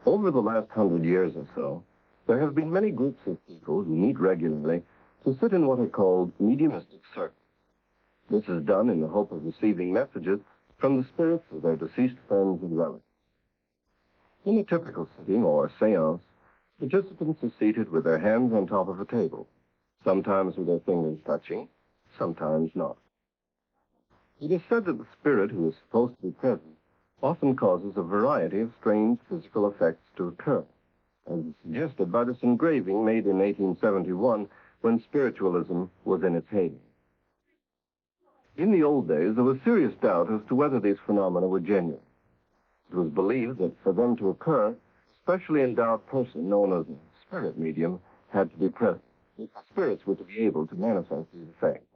Over the last 100 years or so, there have been many groups of people who meet regularly to sit in what are called mediumistic circles. This is done in the hope of receiving messages from the spirits of their deceased friends and relatives. In a typical sitting or séance, participants are seated with their hands on top of a table, sometimes with their fingers touching, sometimes not. It is said that the spirit who is supposed to be present often causes a variety of strange physical effects to occur, as is suggested by this engraving made in 1871 when spiritualism was in its heyday. In the old days, there was serious doubt as to whether these phenomena were genuine. It was believed that for them to occur, a specially endowed person known as a spirit medium had to be present, if spirits were to be able to manifest these effects.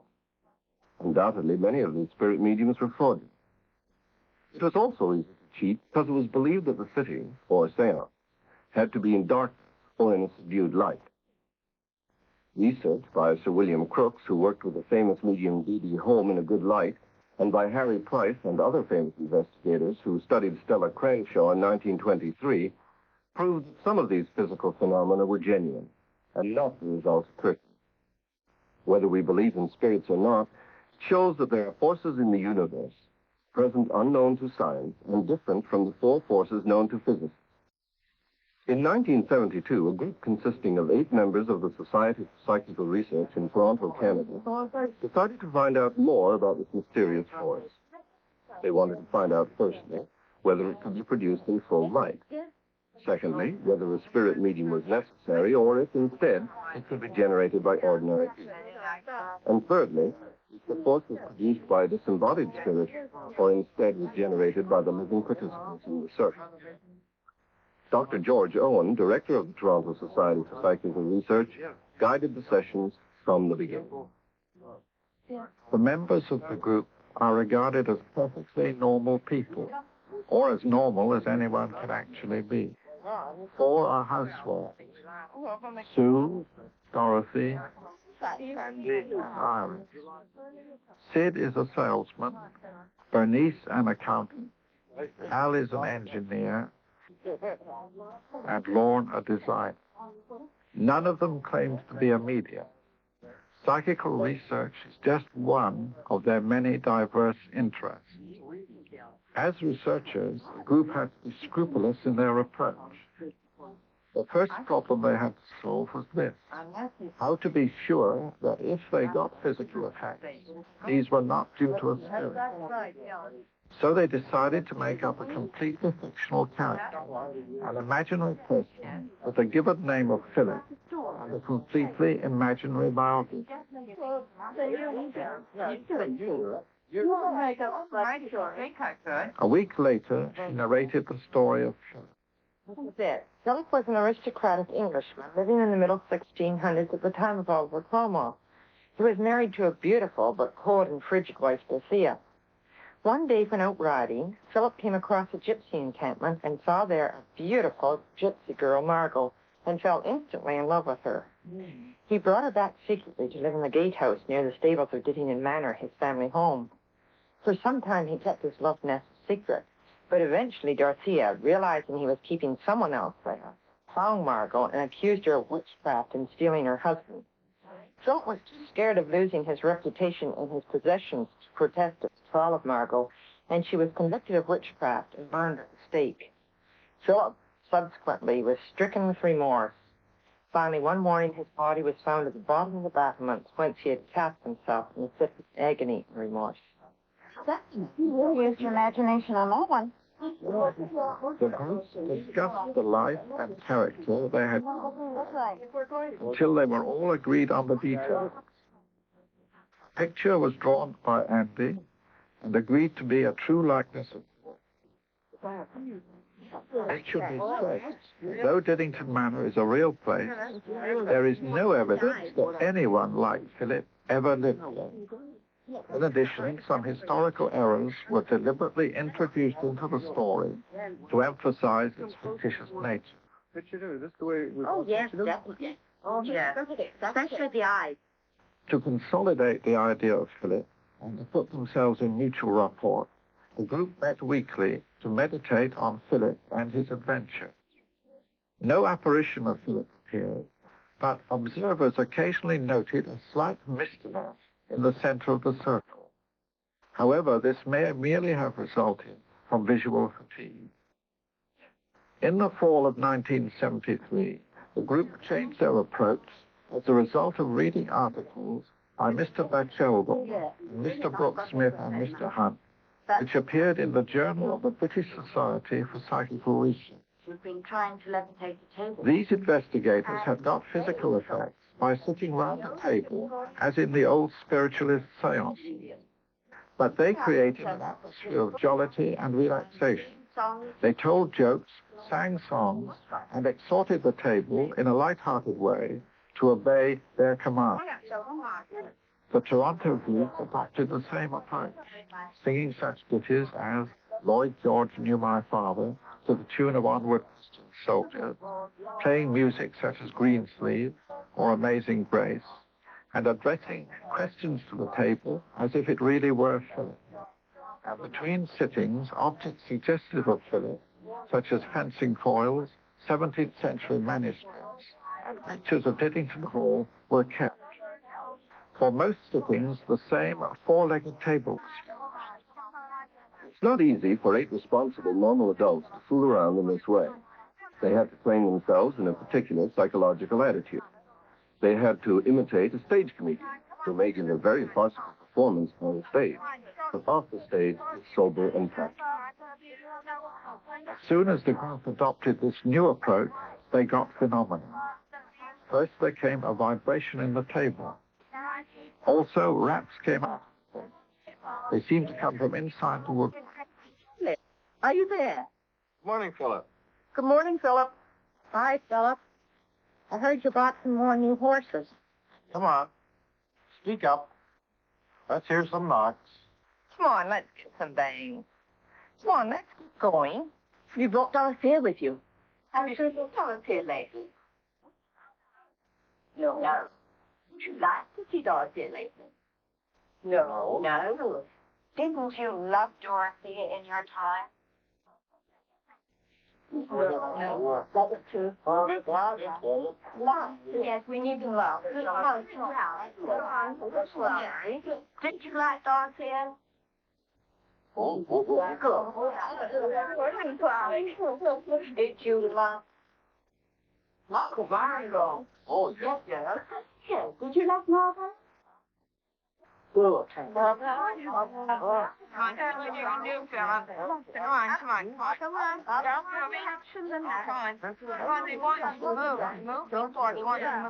Undoubtedly, many of these spirit mediums were fraudulent. It was also easy to cheat because it was believed that the sitting, or séance, had to be in darkness or in a subdued light. Research by Sir William Crookes, who worked with the famous medium D.D. Home in a good light, and by Harry Price and other famous investigators who studied Stella Cranshaw in 1923, proved that some of these physical phenomena were genuine and not the result of trickery. Whether we believe in spirits or not, it shows that there are forces in the universe, present unknown to science and different from the four forces known to physicists. In 1972, a group consisting of 8 members of the Society for Psychical Research in Toronto, Canada, decided to find out more about this mysterious force. They wanted to find out, firstly, whether it could be produced in full light. Secondly, whether a spirit medium was necessary, or if instead it could be generated by ordinary people. And thirdly, if the force was produced by a disembodied spirit, or instead was generated by the living participants in the circle. Dr. George Owen, director of the Toronto Society for Psychical Research, guided the sessions from the beginning. The members of the group are regarded as perfectly normal people, or as normal as anyone can actually be. 4 are housewives: Sue, Dorothy, and Iris. Sid is a salesman, Bernice an accountant, Al is an engineer, and Lorne a designer. None of them claims to be a medium. Psychical research is just one of their many diverse interests. As researchers, the group had to be scrupulous in their approach. The first problem they had to solve was this: how to be sure that if they got physical effects, these were not due to a spirit. So they decided to make up a completely fictional character, an imaginary person with a given name of Philip and a completely imaginary biography. A week later, she narrated the story of Philip. This is it. Philip was an aristocratic Englishman living in the middle 1600s at the time of Oliver Cromwell. He was married to a beautiful but cold and frigid wife, Dorothea. One day when out riding, Philip came across a gypsy encampment and saw there a beautiful gypsy girl, Margot, and fell instantly in love with her. He brought her back secretly to live in the gatehouse near the stables of Dittingham Manor, his family home. For some time he kept his love nest secret, but eventually Dorothea, realizing he was keeping someone else there, found Margot and accused her of witchcraft and stealing her husband. Philip was too scared of losing his reputation and his possessions to protest at the trial of Margot, and she was convicted of witchcraft and burned at the stake. Philip subsequently was stricken with remorse. Finally, one morning, his body was found at the bottom of the battlements whence he had cast himself in a fit of agony and remorse. You used your imagination on that one. The group discussed the life and character they had until they were all agreed on the details. A picture was drawn by Andy and agreed to be a true likeness of it should be stressed, though Dittingham Manor is a real place, there is no evidence that anyone like Philip ever lived there. In addition, some historical errors were deliberately introduced into the story to emphasize its fictitious nature. Oh, yes, definitely. Oh, yes. Especially the eyes. To consolidate the idea of Philip and to put themselves in mutual rapport, the group met weekly to meditate on Philip and his adventure. No apparition of Philip appeared, but observers occasionally noted a slight mistiness in the center of the circle. However, this may merely have resulted from visual fatigue. In the fall of 1973, the group changed their approach as a result of reading articles by Mr. Batchelder, Mr. Brooks Smith, and Mr. Hunt, which appeared in the Journal of the British Society for Psychical Research. We've been trying to levitate the table. These investigators had got physical effects by sitting round a table, as in the old spiritualist séances. But they created an atmosphere of jollity and relaxation. They told jokes, sang songs, and exhorted the table in a light-hearted way to obey their commands. The Toronto group adopted the same approach, singing such ditties as Lloyd George Knew My Father to the tune of Onward Soldiers, playing music such as Greensleeves or Amazing Grace, and addressing questions to the table as if it really were Philip. And between sittings, objects suggestive of Philip, such as fencing foils, 17th century manuscripts, and pictures of Diddington Hall were kept. For most sittings, the same four-legged table was used. It's not easy for 8 responsible, normal adults to fool around in this way. They had to train themselves in a particular psychological attitude. They had to imitate a stage comedian who may give a very farcical performance on the stage, but off the stage is sober and practical. As soon as the group adopted this new approach, they got phenomena. First, there came a vibration in the table. Also, raps came up. They seemed to come from inside the wood. Are you there? Good morning, Philip. Good morning, Philip. Hi, Philip. I heard you bought some more new horses. Come on. Speak up. Let's hear some knocks. Come on, let's get some bangs. Come on, let's get going. You brought Dorothea with you. Have you seen Dorothea lately? No. Would you like to see Dorothea lately? No. No. Didn't you love Dorothea in your time? No. That was true. Love. Yes, we need to love. Did you like Dorothea? Did you love Margot? Oh, yes. Yes. Did you like Margot? Good. Come on, what you can do, Philip. Come on. Don't be actions and come on, they want us to move. Move forward, they want us to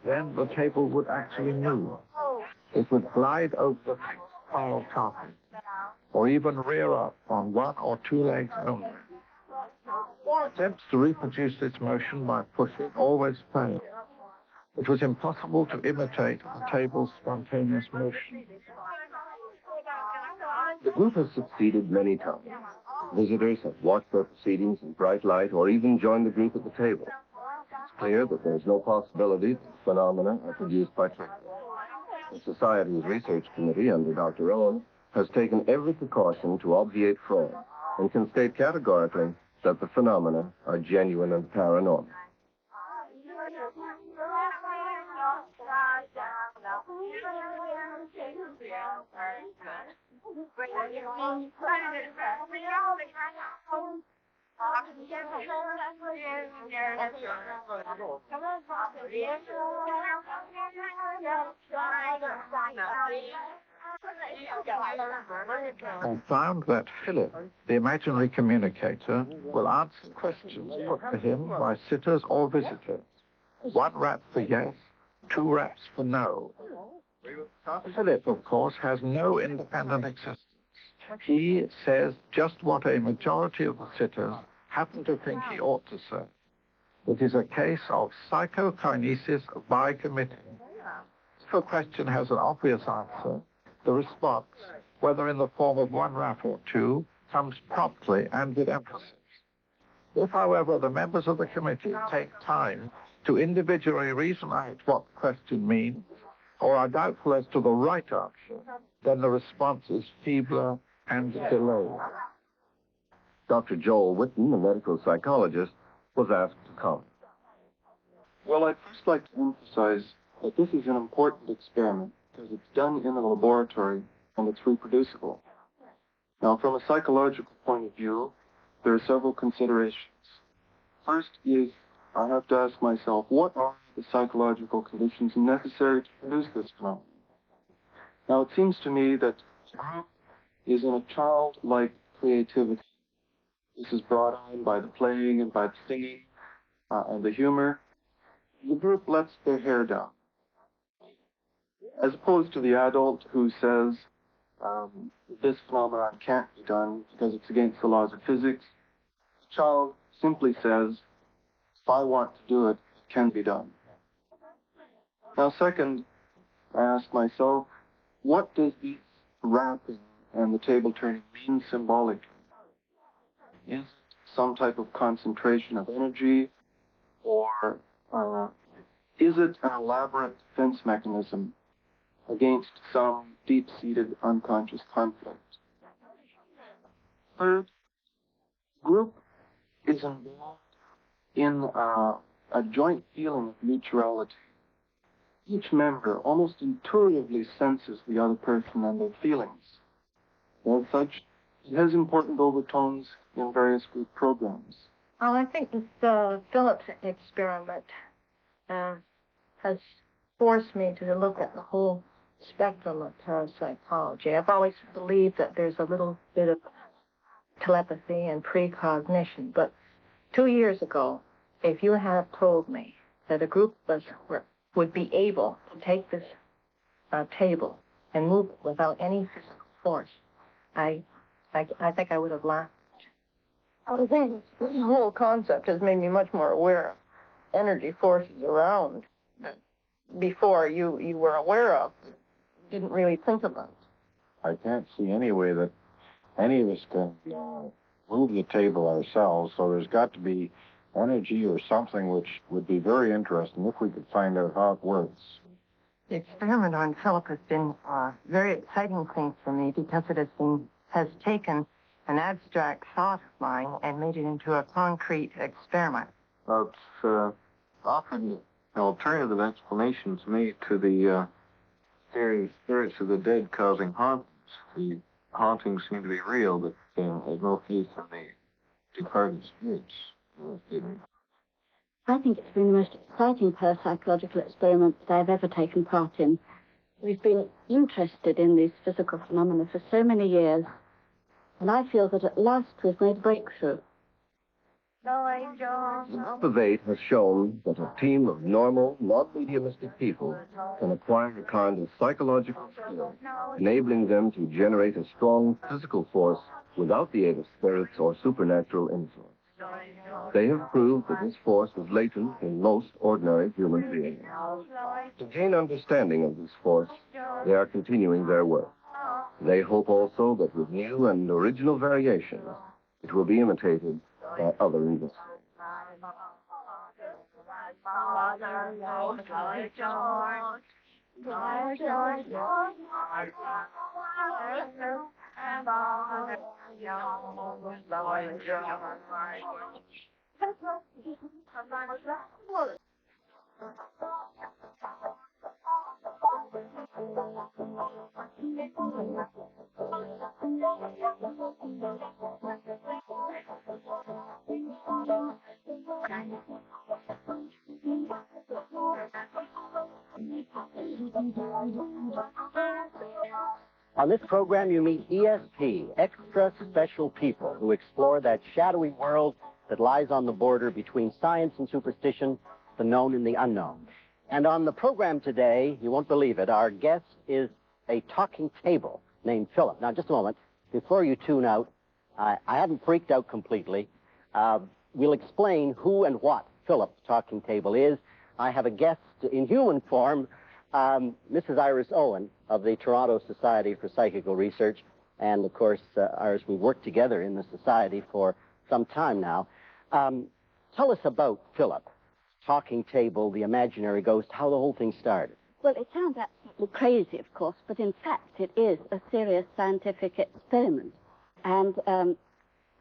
Then the table would actually move. It would glide over the next pile of carpet, or even rear up on 1 or 2 legs only. Attempts to reproduce this motion by pushing always failed. It was impossible to imitate the table's spontaneous motion. The group has succeeded many times. Visitors have watched their proceedings in bright light or even joined the group at the table. It's clear that there is no possibility that phenomena are produced by trick. The Society's research committee under Dr. Owen has taken every precaution to obviate fraud and can state categorically that the phenomena are genuine and paranormal. And found that Philip, the imaginary communicator, will answer questions put to him by sitters or visitors. 1 rap for yes, 2 raps for no. Philip, of course, has no independent existence. He says just what a majority of the sitters happen to think he ought to say. It is a case of psychokinesis by committee. If a question has an obvious answer, the response, whether in the form of one rap or two, comes promptly and with emphasis. If, however, the members of the committee take time to individually reason out what the question means, or are doubtful as to the right answer, then the response is feebler and delayed. Dr. Joel Whitton, a medical psychologist, was asked to comment. Well, I'd first like to emphasize that this is an important experiment because it's done in a laboratory and it's reproducible. Now, from a psychological point of view, there are several considerations. First is I have to ask myself, what are the psychological conditions necessary to produce this phenomenon? Now, it seems to me that the group is in a childlike creativity. This is brought on by the playing and by the singing and the humor. The group lets their hair down. As opposed to the adult who says, this phenomenon can't be done because it's against the laws of physics. The child simply says, if I want to do it, it can be done. Now, second, I ask myself, what does this rapping and the table turning mean symbolically? Is it some type of concentration of energy, or is it an elaborate defense mechanism against some deep-seated unconscious conflict? Third, group is involved in a joint feeling of mutuality. Each member almost intuitively senses the other person and their feelings. As such, it has important overtones in various group programs. Well, I think this Phillips experiment has forced me to look at the whole spectrum of parapsychology. I've always believed that there's a little bit of telepathy and precognition, but 2 years ago, if you had told me that a group of us would be able to take this table and move it without any physical force, I think I would have laughed. I think this whole concept has made me much more aware of energy forces around that before you were aware of, didn't really think about. I can't see any way that any of us can move the table ourselves, so there's got to be energy or something which would be very interesting if we could find out how it works. The experiment on Philip has been a very exciting thing for me because it has taken an abstract thought of mine and made it into a concrete experiment. It's often an alternative explanation to me to the spirits of the dead causing hauntings. The hauntings seem to be real, but there's no faith in the departed spirits. I think it's been the most exciting parapsychological experiment that I've ever taken part in. We've been interested in these physical phenomena for so many years, and I feel that at last we've made a breakthrough. The group of 8 has shown that a team of normal, non-mediumistic people can acquire a kind of psychological skill, enabling them to generate a strong physical force without the aid of spirits or supernatural influence. They have proved that this force is latent in most ordinary human beings. To gain understanding of this force, they are continuing their work. They hope also that with new and original variations, it will be imitated by other investigators. On this program, you meet ESP, extra special people, who explore that shadowy world that lies on the border between science and superstition, the known and the unknown. And on the program today, you won't believe it, our guest is a talking table named Philip. Now, just a moment. Before you tune out, I haven't freaked out completely. We'll explain who and what Philip's talking table is. I have a guest in human form, Mrs. Iris Owen of the Toronto Society for Psychical Research. And, of course, Iris, we've worked together in the society for some time now. Tell us about Philip, talking table, the imaginary ghost, how the whole thing started. Well, it sounds absolutely crazy, of course, but in fact it is a serious scientific experiment. And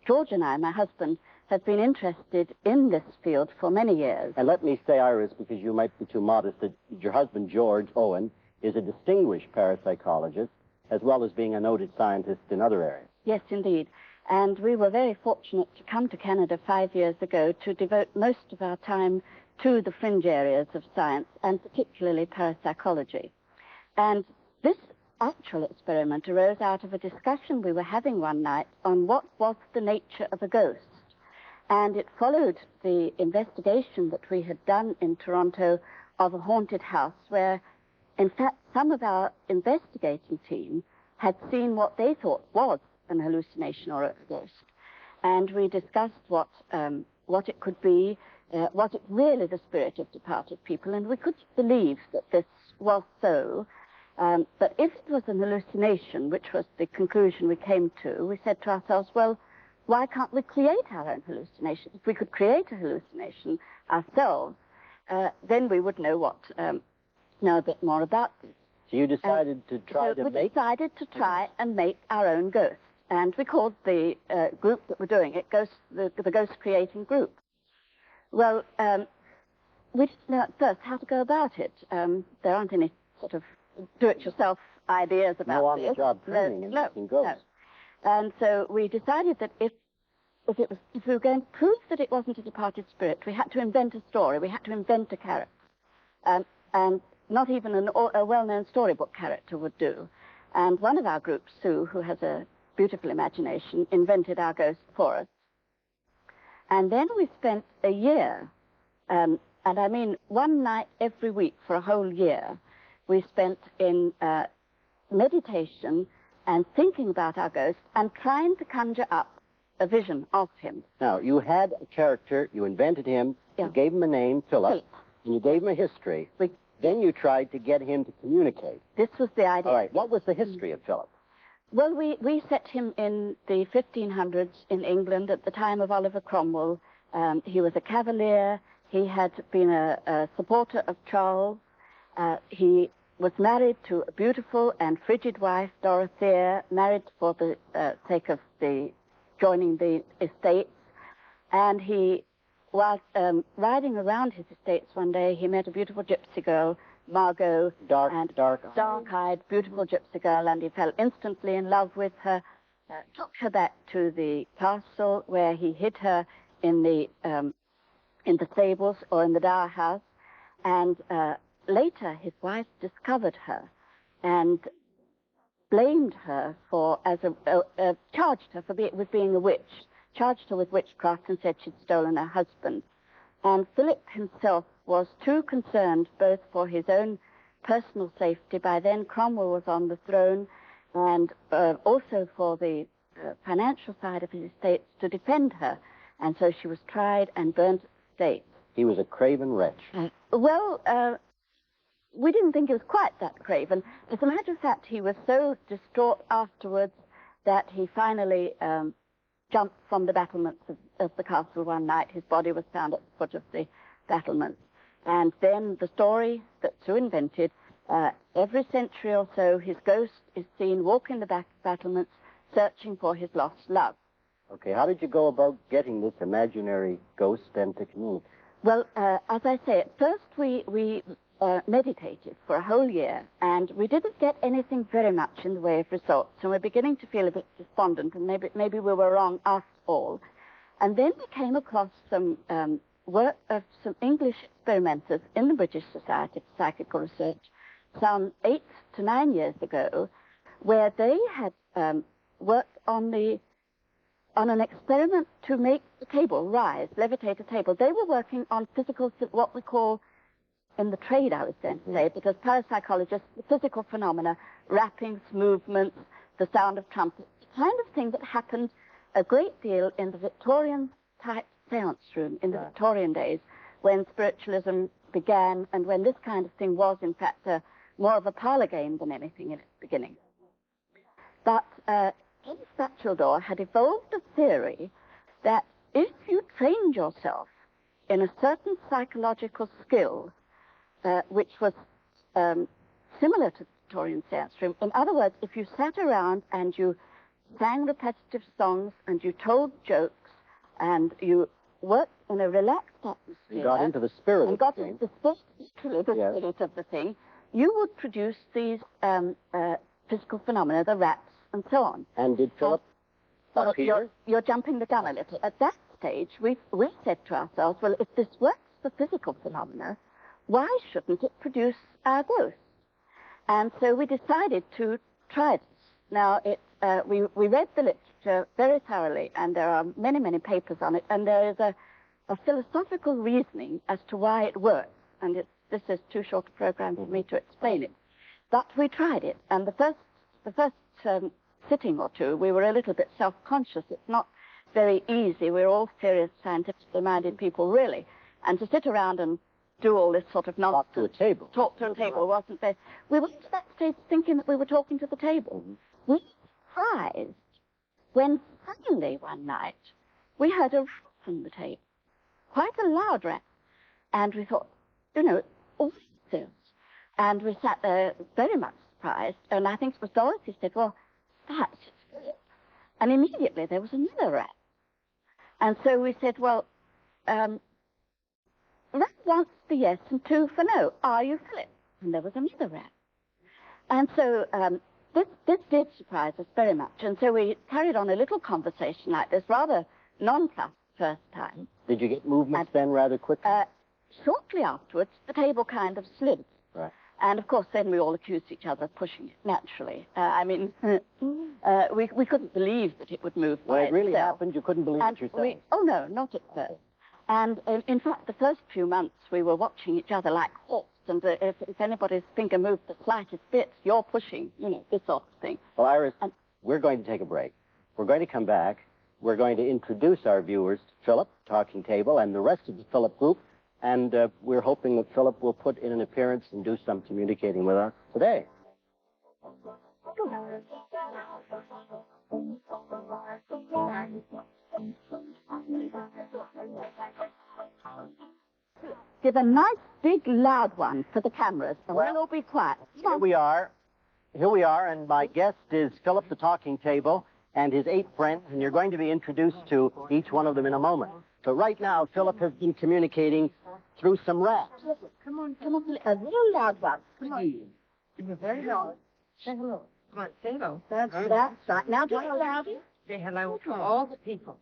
George and I, my husband, have been interested in this field for many years. And let me say, Iris, because you might be too modest, that your husband, George Owen, is a distinguished parapsychologist, as well as being a noted scientist in other areas. Yes, indeed. And we were very fortunate to come to Canada 5 years ago to devote most of our time to the fringe areas of science, and particularly parapsychology. And this actual experiment arose out of a discussion we were having one night on what was the nature of a ghost. And it followed the investigation that we had done in Toronto of a haunted house where, in fact, some of our investigating team had seen what they thought was an hallucination or a ghost. And we discussed what it could be, was it really the spirit of departed people, and we couldn't believe that this was so. But if it was an hallucination, which was the conclusion we came to, we said to ourselves, well, why can't we create our own hallucination? If we could create a hallucination ourselves, then we would know know a bit more about this. So you decided to try to make... We decided to try and make our own ghost. And we called the group that were doing it the Ghost Creating Group. Well, we didn't know at first how to go about it. There aren't any sort of do-it-yourself ideas about this. No on-the-job training in making ghosts. No. And so we decided that if we were going to prove that it wasn't a departed spirit, we had to invent a story. We had to invent a character. And not even a well-known storybook character would do. And one of our groups, Sue, who has a beautiful imagination, invented our ghost for us. And then we spent a year, and I mean one night every week for a whole year, we spent in meditation and thinking about our ghost and trying to conjure up a vision of him. Now, you had a character, you invented him, you gave him a name, Philip, and you gave him a history. Then you tried to get him to communicate. This was the idea. All right, what was the history of Philip? Well, we set him in the 1500s in England at the time of Oliver Cromwell. He was a cavalier. He had been a supporter of Charles. He was married to a beautiful and frigid wife, Dorothea, married for the sake of joining the estates. And he, while riding around his estates one day, he met a beautiful gypsy girl, Margot, dark-eyed, beautiful gypsy girl, and he fell instantly in love with her, took her back to the castle where he hid her in the stables or in the dower house, and later his wife discovered her and blamed her charged her with being a witch, charged her with witchcraft and said she'd stolen her husband. And Philip himself was too concerned both for his own personal safety. By then Cromwell was on the throne, and also for the financial side of his estates to defend her. And so she was tried and burnt at the stake. He was a craven wretch. We didn't think he was quite that craven. As a matter of fact, he was so distraught afterwards that he finally jumped from the battlements of the castle one night. His body was found at the foot of the battlements. And then the story that Sue invented, every century or so, his ghost is seen walking the battlements, searching for his lost love. Okay, how did you go about getting this imaginary ghost then to communicate? Well, as I say, at first we meditated for a whole year, and we didn't get anything very much in the way of results, and we're beginning to feel a bit despondent, and maybe we were wrong after all. And then we came across some work of some English experimenters in the British Society for Psychical Research some 8 to 9 years ago, where they had worked on an experiment to make the table rise, levitate a table. They were working on what we call in the trade, I was going to say, because parapsychologists, the physical phenomena, rappings, movements, the sound of trumpets, the kind of thing that happened a great deal in the Victorian-type seance room in the Victorian days, when spiritualism began and when this kind of thing was, in fact, more of a parlor game than anything in its beginning. But Elis Batcheldor had evolved a theory that if you trained yourself in a certain psychological skill, which was similar to the Victorian seance room, in other words, if you sat around and you sang repetitive songs and you told jokes and you worked in a relaxed atmosphere. You got into the spirit of the thing. Into the spirit of the thing, you would produce these physical phenomena, the raps and so on. And did Philip appear? You're jumping the gun a little. At that stage, we said to ourselves, well, if this works for physical phenomena, why shouldn't it produce our ghosts? And so we decided to try this. Now, we read the literature very thoroughly, and there are many, many papers on it, and there is a philosophical reasoning as to why it works, and this is too short a program for me to explain it. But we tried it, and the first sitting or two, we were a little bit self-conscious. It's not very easy. We're all serious, scientifically minded people, really, and to sit around and do all this sort of nonsense. Talk to a table wasn't fair. We went to that stage thinking that we were talking to the table. We were surprised when suddenly one night we heard a rap from the table, quite a loud rap, and we thought, all this. And we sat there very much surprised, and I think it was Dorothy said, well, that's Philip. And immediately there was another rap. And so we said, well, rap once for yes and two for no. Are you Philip? And there was another rap. And so this did surprise us very much. And so we carried on a little conversation like this, rather nonplussed first time. Did you get movements then rather quickly? Shortly afterwards, the table kind of slid. Right. And, of course, then we all accused each other of pushing it, naturally. We couldn't believe that it would move by When it really itself. happened, you couldn't believe it yourself? Oh, no, not at first. And, in fact, the first few months, we were watching each other like hawks. And if anybody's finger moved the slightest bit, you're pushing, this sort of thing. Well, Iris, we're going to take a break. We're going to come back. We're going to introduce our viewers to Philip, Talking Table, and the rest of the Philip group. And we're hoping that Philip will put in an appearance and do some communicating with us today. Give a nice, big, loud one for the cameras, and we'll all be quiet. Here we are, and my guest is Philip, the Talking Table, and his 8 friends, and you're going to be introduced to each one of them in a moment. But right now, Philip has been communicating through some raps. Come on, a real loud one. Come on. Very loud. Say hello. Come on, say hello. That's right. Now just loud. Say hello to all the people.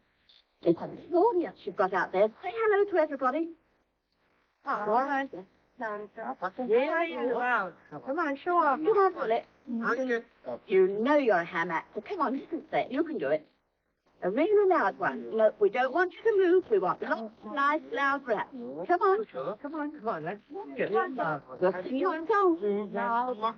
It's a big audience you've got out there. Say hello to everybody. All right. Yeah, loud. Come on, show off. Come on, Philip. You know you're a ham actor. Come on, you can say it. You can do it. A really loud one. Look, we don't want you to move. We want lots of nice, loud raps. Come on. Come on. Let's get We'll sing your song.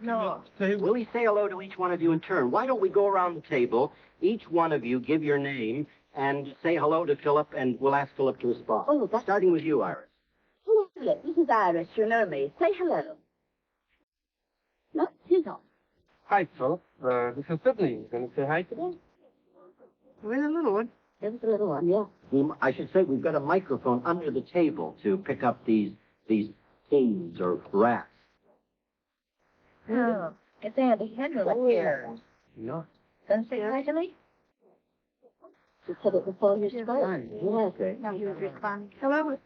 No. Will he say hello to each one of you in turn? Why don't we go around the table, each one of you give your name, and say hello to Philip, and we'll ask Philip to respond. Oh, that's... Starting with you, Iris. Hello, Philip. This is Iris. You know me. Say hello. No, she's on. Hi, Philip. This is Sidney. You going to say hi to me? With a little one. There's a little one, yeah. I should say we've got a microphone under the table to pick up these themes or raps. Oh, it's Andy Henry here. No. Gonna say hi to me? She said it before you spoke. Yes. Okay. Now he was responding. Hello.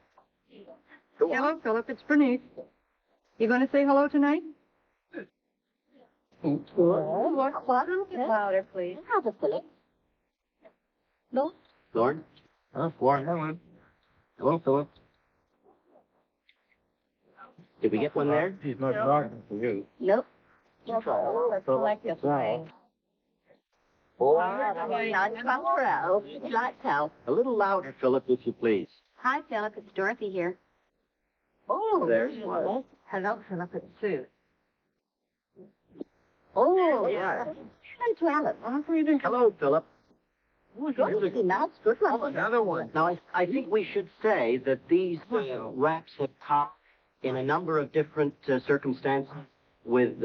Hello, Philip. It's Bernice. You going to say hello tonight? What? Louder, please. Hello, Philip. No? Lorne? Warren. Hello, Philip. Did we get one there? He's not talking for you. Nope. Let's like this way. Lights out. A little louder, Philip, if you please. Hi, Philip. It's Dorothy here. Oh, there's one. Hello, Philip. It's Sue. Oh, yeah. Hello, Philip. Good. Nice. Good one. Another one. Now, I think we should say that these raps have come in a number of different circumstances with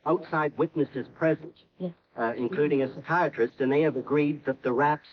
outside witnesses present, Yes. Including a psychiatrist, and they have agreed that the raps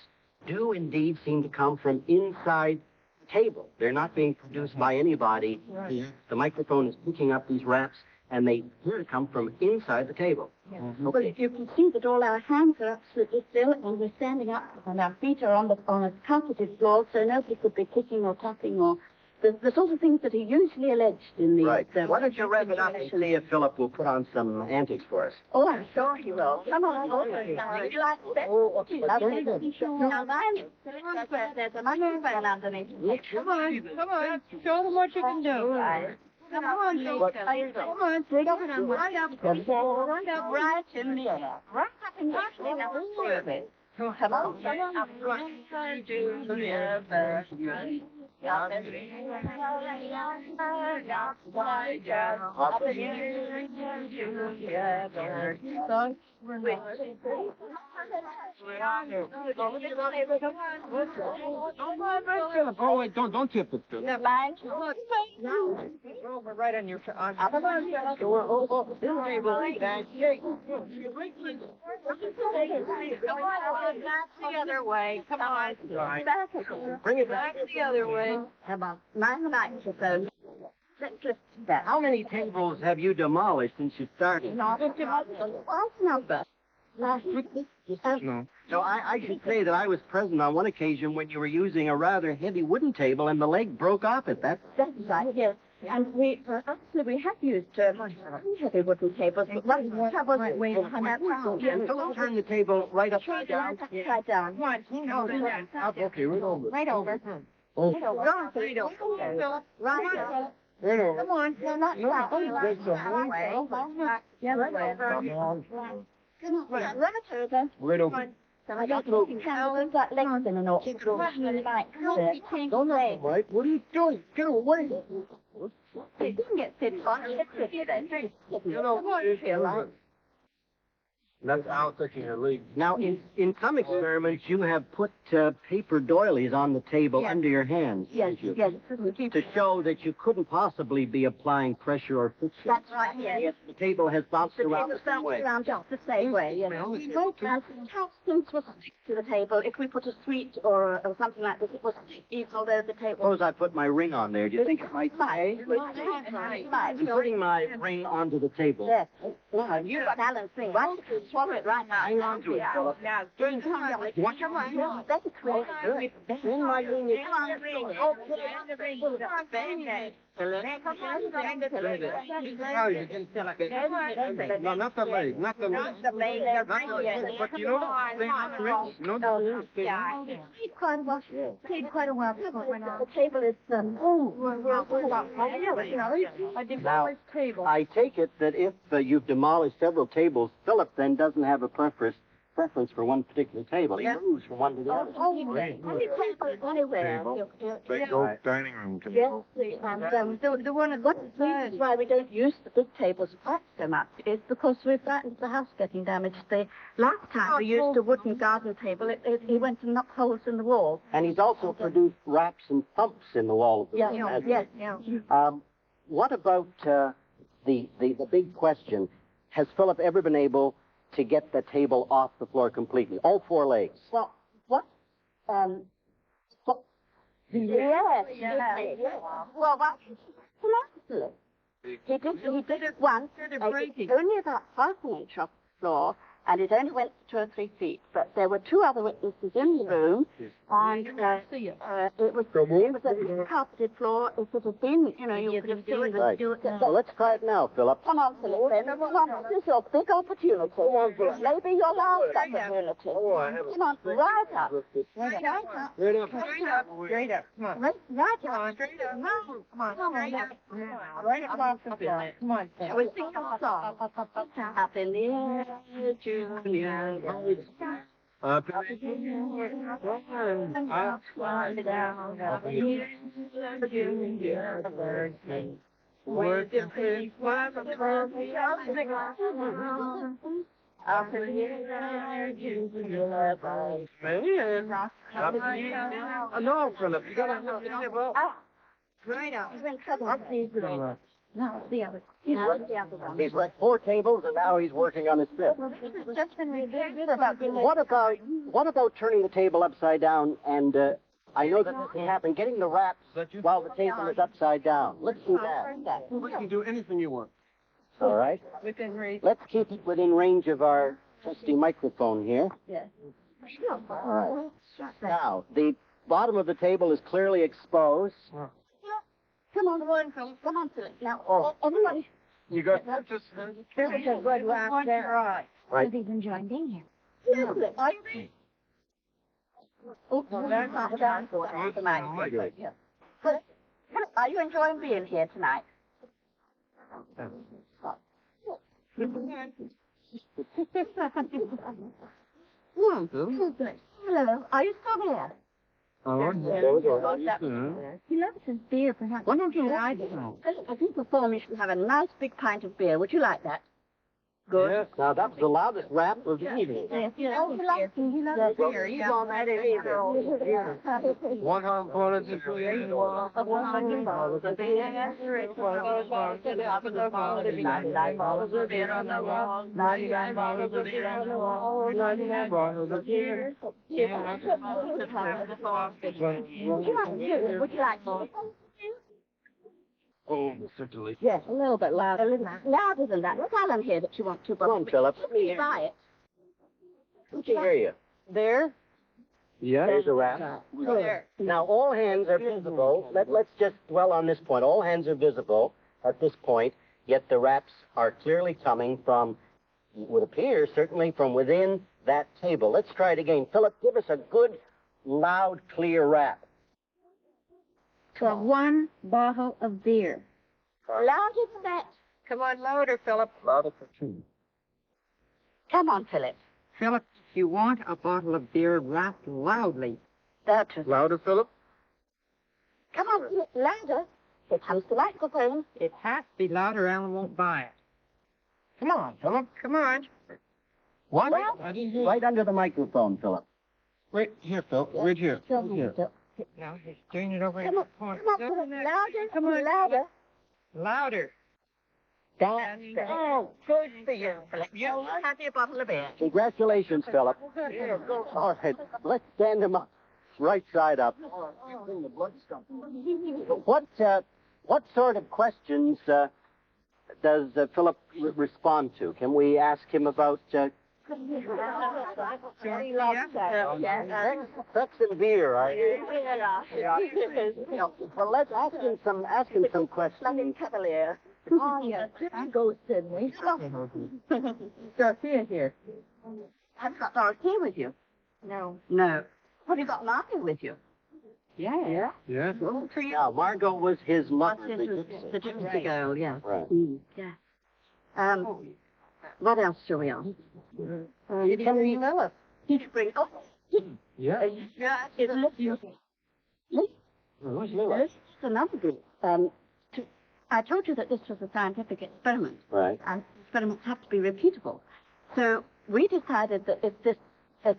do indeed seem to come from inside the table. They're not being produced by anybody. Right. The microphone is picking up these raps, and they appear to come from inside the table. Yeah. Well, if you can see that all our hands are absolutely still and we're standing up and our feet are on a carpeted floor, so nobody could be kicking or tapping or the sort of things that are usually alleged in the... Right. Why don't you rev it up and see if Philip will put on some antics for us? Oh, I'm sure he will. Come on. Would you like that? Lovely. Now, mine, there's a microphone underneath. Come on. Show them what you can do. Come on, Jacob. Come on, take it and right up right in the air. Right up in the air. Come on. Oh, wait, don't tip it, Philip. Over right on your on. The other way. Come on. Bring it Back the other way. Come on. Mind the microphone. Let's lift that. How many tables have you demolished since you started? Last number. Last week. No. So I should say that I was present on one occasion when you were using a rather heavy wooden table and the leg broke off it. That's right, yes. And actually we have used heavy wooden tables, but one of the troubles that we have and so turn the table right upside down. Upside down. Okay, right over. Right over. Oh. Right over. Right over. Right over. Come on. No, not that way. That's a whole Yeah, right over. Come on. Come on, right over. Right over. So I don't think you can move that legs in an awkward like that. Don't know, Mike. What are you doing? Get away. It didn't get fit on. That's out taking a leak. Now, in some experiments, you have put paper doilies on the table under your hands. Yes. To show that you couldn't possibly be applying pressure or friction. That's right, yes. The table has bounced around the same way. Around just the same way, yes. Substance was stick to the table. If we put a sweet or something like this, it was even although the table... Suppose I put my ring on there. Do you think it might? Might. I'm putting my ring onto the table. Yes. Now, you've got Alan's ring. Why don't you swallow it right now? Hang on to it, Philip. Now, Watch your mind. That's quick. In my ring is... Now you can no, not the leg. Not the leg. But you know the thing on the ring? You know the thing? Take quite a while. Take quite a while before it went on. The table is a table. I take it that if you've demolished several tables, Philip then doesn't have a preference for one particular table. He moves from one to the other. Anywhere. Big old dining room Yes, table. and the one reasons why we don't use the big tables quite so much is because we're frightened of the house getting damaged. The last time we used a wooden garden table, it went and knocked holes in the wall. And he's also produced raps and thumps in the wall of the room. Yes. What about the big question? Has Philip ever been able to get the table off the floor completely? All four legs? Well, what? Yes. Well, he did it once. Only about half an inch off the floor, and it only went 2 or 3 feet. But there were 2 other witnesses in the room, and it was a carpeted floor. If it had been, you could have seen Right. Well, let's try it now, Philip. Come on, Philip. Come on, this is your big opportunity. Maybe your last opportunity. Come on, right up. Straight up. Come on. Right up. Straight up. Come on. Straight up. Right across the floor. Come on. We sing a song. Up in the air, Junior. Up in the no, Philip, you gotta have to give up. Right up. He's in trouble. No, the other. He's wrecked 4 tables, and now he's working on his 5th. It's just been repaired. What about turning the table upside down? And I know that this can happen. Getting the wraps while the table is upside down. Let's do that. We can do anything you want. All right. Within reach. Let's keep it within range of our trusty microphone here. Yes. All right. Now, the bottom of the table is clearly exposed. Come on, Philip. Now, everybody. You got just. There's a good laugh there. Right. He's enjoying being here. Are you ready? Oh, that's not down for tonight. Are you enjoying being here tonight? Hello, are you still there? He loves his beer, perhaps. Why don't you like it? I think before we should have a nice big pint of beer. Would you like that? Good. Yes. Now, that was the loudest rap of the evening. Yes, he loves beer. He's on that either. 100 bullets in Would you like to? Oh, certainly. Yes, a little bit louder. Louder than that. Tell him here that you want to. Come on, Philip. Let me try it. Let me hear you. There? Yeah. There's a wrap. There. Now, all hands are visible. Let's just dwell on this point. All hands are visible at this point, yet the wraps are clearly coming from, would appear, certainly from within that table. Let's try it again. Philip, give us a good, loud, clear rap. For 1 bottle of beer. Louder than that. Come on, louder, Philip. Louder for 2. Come on, Philip. Philip, if you want a bottle of beer, rap loudly. That's it. Louder, Philip? Come on, Philip, louder. It comes the microphone. It has to be louder, Alan won't buy it. Come on, Philip. Come on. What? Right under the microphone, Philip. Right here, Phil. Right here. Here. Now he's doing it over Come on, here. come on, Philip, louder. Come on, louder. Louder. That's oh, good for you, Philip. You have your bottle of beer. Congratulations, Philip. All right, let's stand him up, right side up. What sort of questions does Philip respond to? Can we ask him about sex and beer? Well, let's ask him some questions. London Cavalier. Oh, yes. Go, Sidney. Dorothea here. Have you got Dorothea with you? No. No. Have you got Margaret with you? Yeah. Yeah. Now, Margot was his mother. The gypsy girl, yeah. Right. Yeah. What else shall we ask? Did he bring Philip? Did you bring... Oh, Yeah. it's This is another group. I told you that this was a scientific experiment. Right. And experiments have to be repeatable. So we decided that if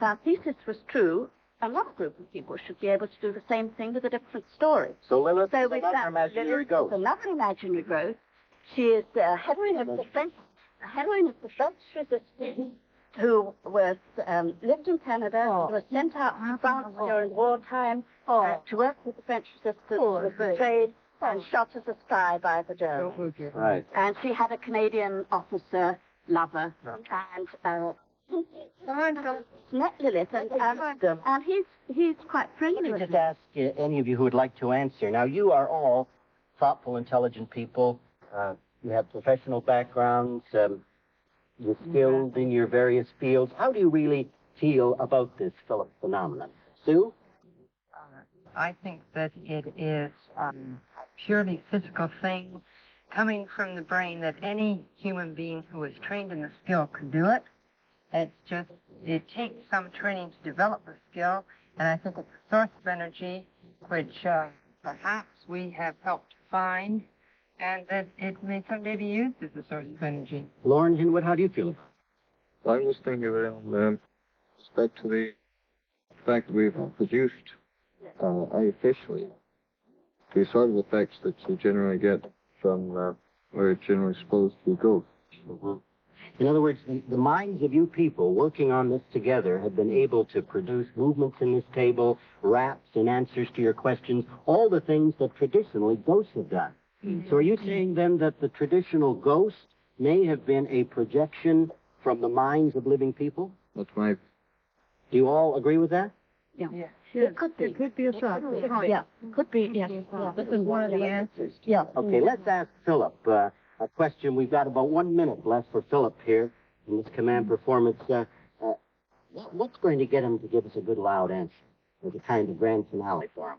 our thesis was true, another group of people should be able to do the same thing with a different story. So Lilith is with another that, imaginary Lilith ghost. is another imaginary ghost. She is the heroine of the French resistance who was lived in Canada, was sent out to France during wartime to work with the French resistance, was betrayed and shot as a spy by the Germans. Right. And she had a Canadian officer lover, and met Lilith, and he's quite friendly Let me with just her. ask any of you who would like to answer. Now, you are all thoughtful, intelligent people. You have professional backgrounds. You're skilled in your various fields. How do you really feel about this Philip phenomenon? Sue? I think that it is a purely physical thing coming from the brain, that any human being who is trained in the skill could do it. It's just it takes some training to develop the skill, and I think it's a source of energy which perhaps we have helped find, and that it may someday be used as a source of energy. Lorne, Hinwood, how do you feel? I was thinking of it in respect to the fact that we've produced artificially the sort of effects that you generally get from where it's generally supposed to go. In other words, the minds of you people working on this together have been able to produce movements in this table, raps and answers to your questions, all the things that traditionally ghosts have done. So are you saying then that the traditional ghost may have been a projection from the minds of living people? That's my... Do you all agree with that? Yeah. It could be. It could be a shot. Yeah. Could be, yes. This is one of the answers. Yeah. Okay, let's ask Philip a question. We've got about 1 minute left for Philip here in this command performance. What's going to get him to give us a good loud answer as a kind of grand finale for him?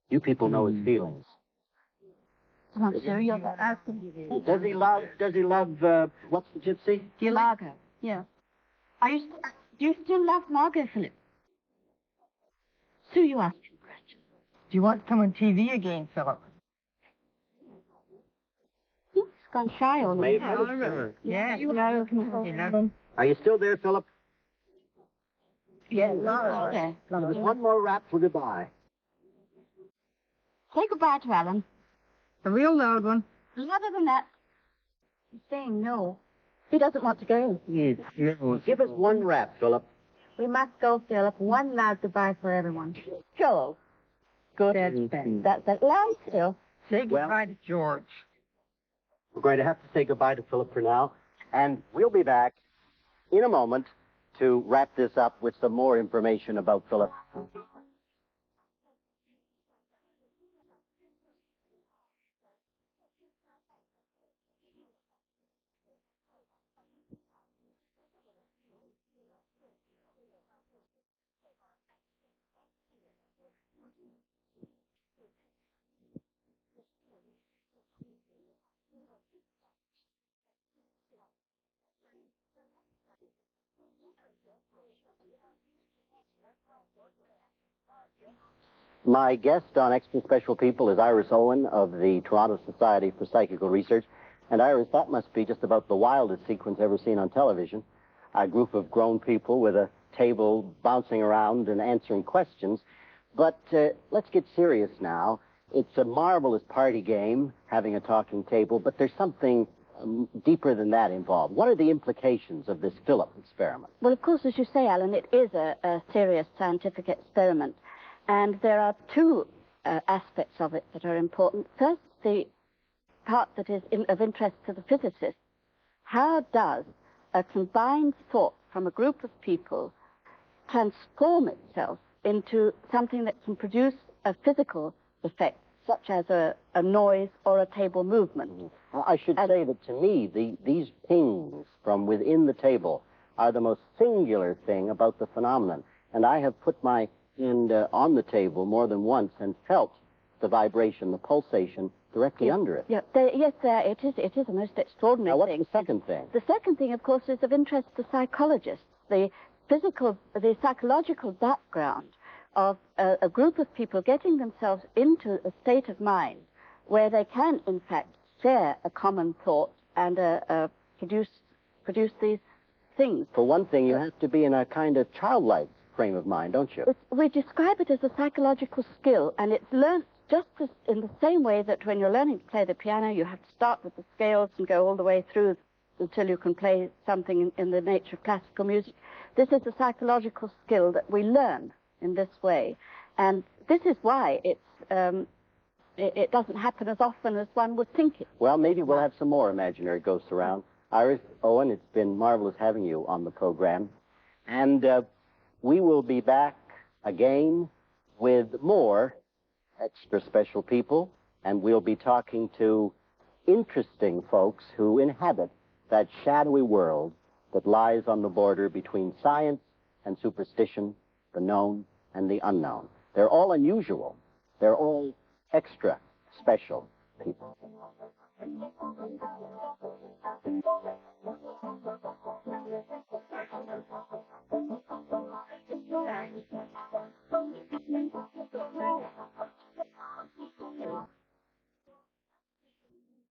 You people know his feelings. I'm sure you're asking. Does he love, what's the gypsy? Margot. Yeah. Do you still love Margot, Philip? So you ask him questions. Do you want to come on TV again, Philip? He's gone shy on me. Yeah, you Are you still there, Philip? Yeah. Okay. There's one more rap for goodbye. Say goodbye to Alan. a real loud one. Other than that, he's saying no. He doesn't want to go. Give us one rap, Philip. We must go, Philip. One loud goodbye for everyone. Joel. Good. That's loud still. Say goodbye to George. We're going to have to say goodbye to Philip for now, and we'll be back in a moment to wrap this up with some more information about Philip. My guest on Extra Special People is Iris Owen of the Toronto Society for Psychical Research. And Iris, that must be just about the wildest sequence ever seen on television. A group of grown people with a table bouncing around and answering questions. But let's get serious now. It's a marvelous party game, having a talking table, but there's something deeper than that involved. What are the implications of this Philip experiment? Well, of course, as you say, Alan, it is a serious scientific experiment. And there are two aspects of it that are important. First, the part that is of interest to the physicist. How does a combined thought from a group of people transform itself into something that can produce a physical effect, such as a noise or a table movement? I should say that to me, these pings from within the table are the most singular thing about the phenomenon. And I have put my hand on the table more than once and felt the vibration, the pulsation directly under it. Yeah, yes, it is a most extraordinary thing. Now, what's thing. the second thing? The second thing, of course, is of interest to psychologists. The psychological background of a group of people getting themselves into a state of mind where they can, in fact, share a common thought and produce these things. For one thing, you have to be in a kind of childlike frame of mind, don't you? We describe it as a psychological skill, and it's learnt just as in the same way that when you're learning to play the piano, you have to start with the scales and go all the way through until you can play something in the nature of classical music. This is a psychological skill that we learn in this way, and this is why it doesn't happen as often as one would think it. Well, maybe we'll have some more imaginary ghosts around. Iris Owen, it's been marvelous having you on the program, and we will be back again with more Extra Special People, and we'll be talking to interesting folks who inhabit that shadowy world that lies on the border between science and superstition, the known and the unknown. They're all unusual. They're all extra special people.